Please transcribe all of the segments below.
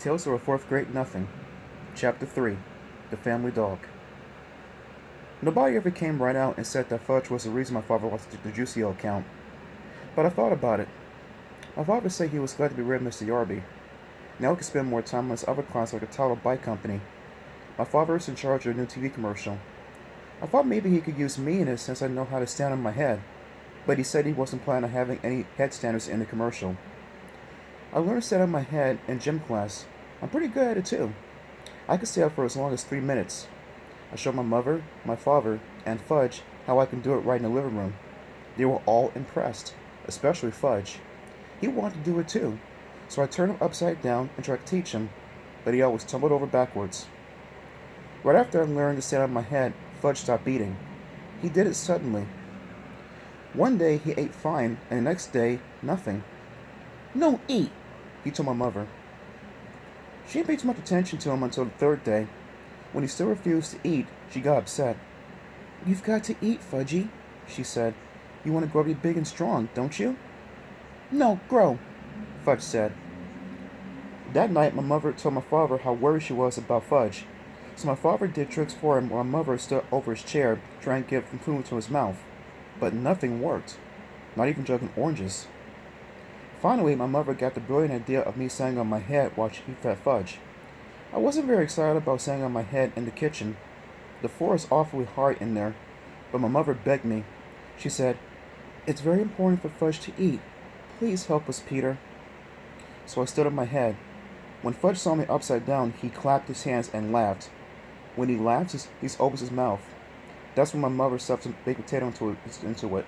Tales of a Fourth Grade Nothing, Chapter 3, The Family Dog. Nobody ever came right out and said that fudge was the reason my father lost the Juicio account. But I thought about it. My father said he was glad to be rid of Mr. Yarby. Now he could spend more time on his other clients like a Tyler Bike Company. My father is in charge of a new TV commercial. I thought maybe he could use me in it since I know how to stand on my head, but he said he wasn't planning on having any headstanders in the commercial. I learned to stand on my head in gym class. I'm pretty good at it too. I could stay up for as long as 3 minutes. I showed my mother, my father, and Fudge how I can do it right in the living room. They were all impressed, especially Fudge. He wanted to do it too, so I turned him upside down and tried to teach him, but he always tumbled over backwards. Right after I learned to stand on my head, Fudge stopped eating. He did it suddenly. One day he ate fine, and the next day, nothing. "No, eat," he told my mother. She didn't pay too much attention to him until the third day. When he still refused to eat, she got upset. "You've got to eat, Fudgy," she said. "You want to grow to be big and strong, don't you?" "No, grow," Fudge said. That night, my mother told my father how worried she was about Fudge. So my father did tricks for him while my mother stood over his chair trying to get food to his mouth. But nothing worked. Not even jugging oranges. Finally, my mother got the brilliant idea of me standing on my head while she fed Fudge. I wasn't very excited about standing on my head in the kitchen. The floor is awfully hard in there, but my mother begged me. She said, "It's very important for Fudge to eat. Please help us, Peter." So I stood on my head. When Fudge saw me upside down, he clapped his hands and laughed. When he laughs, he opens his mouth. That's when my mother stuffed some baked potato into it.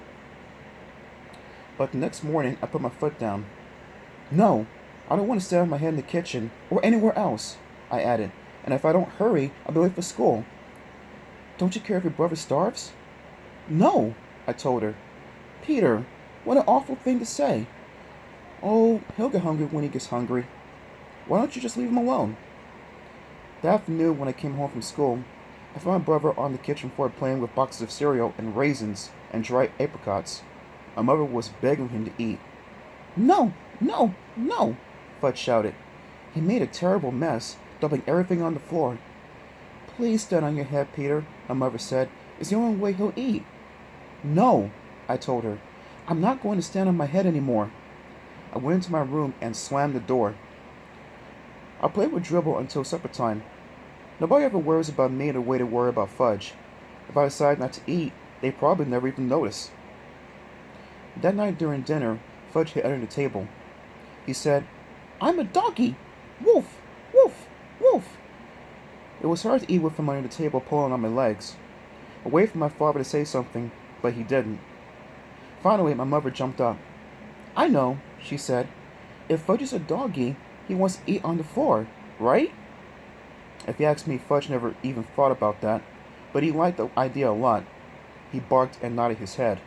But the next morning, I put my foot down. "No, I don't want to stand on my head in the kitchen, or anywhere else," I added, "and if I don't hurry, I'll be late for school." "Don't you care if your brother starves?" "No," I told her. "Peter, what an awful thing to say." "Oh, he'll get hungry when he gets hungry. Why don't you just leave him alone?" That afternoon, when I came home from school, I found my brother on the kitchen floor playing with boxes of cereal and raisins and dried apricots. My mother was begging him to eat. "No, no, no," Fudge shouted. He made a terrible mess, dumping everything on the floor. "Please stand on your head, Peter," my mother said. "It's the only way he'll eat." "No," I told her. "I'm not going to stand on my head anymore." I went into my room and slammed the door. I played with Dribble until supper time. Nobody ever worries about me the way they worry about Fudge. If I decide not to eat, they probably never even notice. That night during dinner, Fudge hid under the table. He said, "I'm a doggy! Woof! Woof! Woof!" It was hard to eat with him under the table pulling on my legs. I waited for my father to say something, but he didn't. Finally, my mother jumped up. "I know," she said. "If Fudge is a doggy, he wants to eat on the floor, right?" If you ask me, Fudge never even thought about that, but he liked the idea a lot. He barked and nodded his head.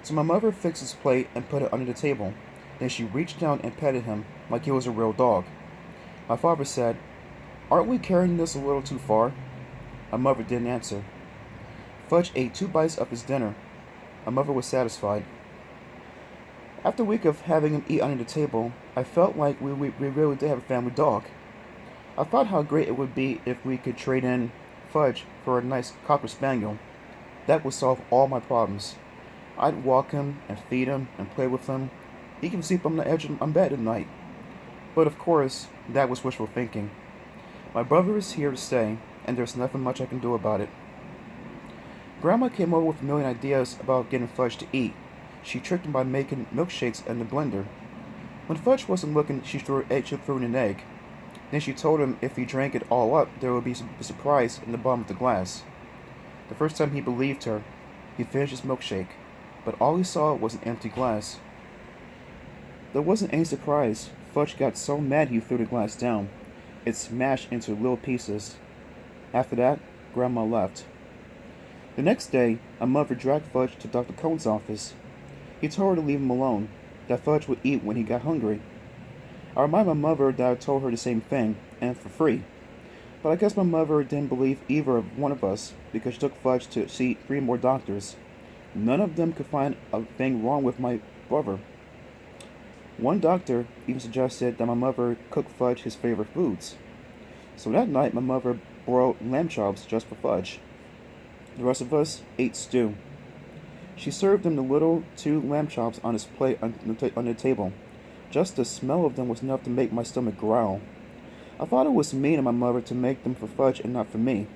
So my mother fixed his plate and put it under the table. Then she reached down and petted him like he was a real dog. My father said, "Aren't we carrying this a little too far?" My mother didn't answer. Fudge ate 2 bites of his dinner. My mother was satisfied. After a week of having him eat under the table, I felt like we really did have a family dog. I thought how great it would be if we could trade in Fudge for a nice Cocker Spaniel. That would solve all my problems. I'd walk him and feed him and play with him. He can sleep on the edge of my bed at night. But of course, that was wishful thinking. My brother is here to stay, and there's nothing much I can do about it. Grandma came over with a million ideas about getting Fudge to eat. She tricked him by making milkshakes in the blender. When Fudge wasn't looking, she threw in an egg. Then she told him if he drank it all up, there would be a surprise in the bottom of the glass. The first time he believed her, he finished his milkshake, but all he saw was an empty glass. There wasn't any surprise. Fudge got so mad he threw the glass down. It smashed into little pieces. After that, Grandma left. The next day, a mother dragged Fudge to Dr. Cohn's office. He told her to leave him alone, that Fudge would eat when he got hungry. I reminded my mother that I told her the same thing, and for free. But I guess my mother didn't believe either of one of us because she took Fudge to see 3 more doctors. None of them could find a thing wrong with my brother. One doctor even suggested that my mother cook Fudge his favorite foods. So that night, my mother broiled lamb chops just for Fudge. The rest of us ate stew. She served him the little two lamb chops on his plate on the table. Just the smell of them was enough to make my stomach growl. I thought it was mean of my mother to make them for Fudge and not for me.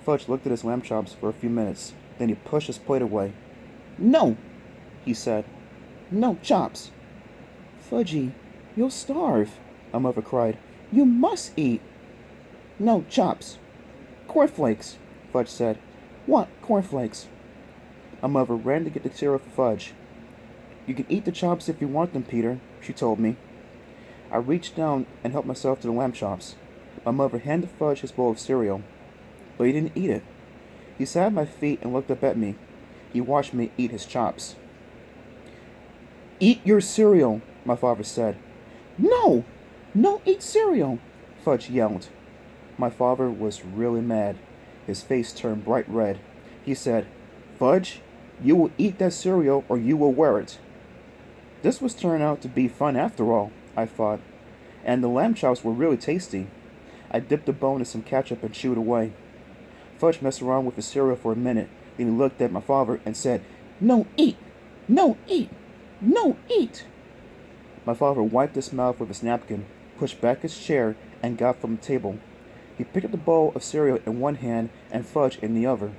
Fudge looked at his lamb chops for a few minutes. Then he pushed his plate away. "No," he said. "No chops." "Fudgy, you'll starve," my mother cried. "You must eat." "No chops." "Cornflakes," Fudge said. "Want cornflakes." My mother ran to get the cereal for Fudge. "You can eat the chops if you want them, Peter," she told me. I reached down and helped myself to the lamb chops. My mother handed Fudge his bowl of cereal, but he didn't eat it. He sat at my feet and looked up at me. He watched me eat his chops. "Eat your cereal," my father said. "No! No eat cereal!" Fudge yelled. My father was really mad. His face turned bright red. He said, "Fudge, you will eat that cereal or you will wear it." This was turning out to be fun after all, I thought, and the lamb chops were really tasty. I dipped the bone in some ketchup and chewed away. Fudge messed around with the cereal for a minute, then he looked at my father and said, "No eat! No eat! No eat!" My father wiped his mouth with his napkin, pushed back his chair, and got from the table. He picked up the bowl of cereal in one hand and Fudge in the other.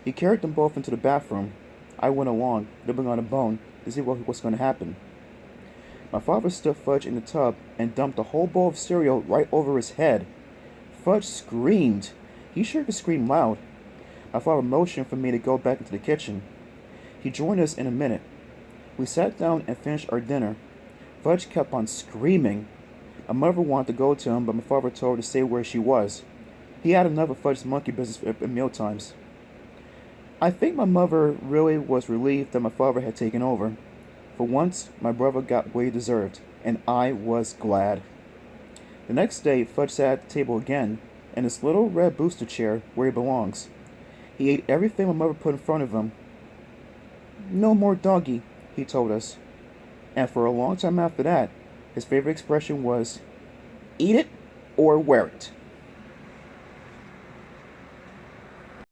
He carried them both into the bathroom. I went along, nibbling on a bone, to see what was going to happen. My father stuffed Fudge in the tub and dumped the whole bowl of cereal right over his head. Fudge screamed. He sure could scream loud. My father motioned for me to go back into the kitchen. He joined us in a minute. We sat down and finished our dinner. Fudge kept on screaming. My mother wanted to go to him, but my father told her to stay where she was. He had enough of Fudge's monkey business at mealtimes. I think my mother really was relieved that my father had taken over. For once, my brother got what he deserved, and I was glad. The next day, Fudge sat at the table again, in his little red booster chair where he belongs. He ate everything my mother put in front of him. "No more doggy," he told us. And for a long time after that, his favorite expression was, "Eat it or wear it."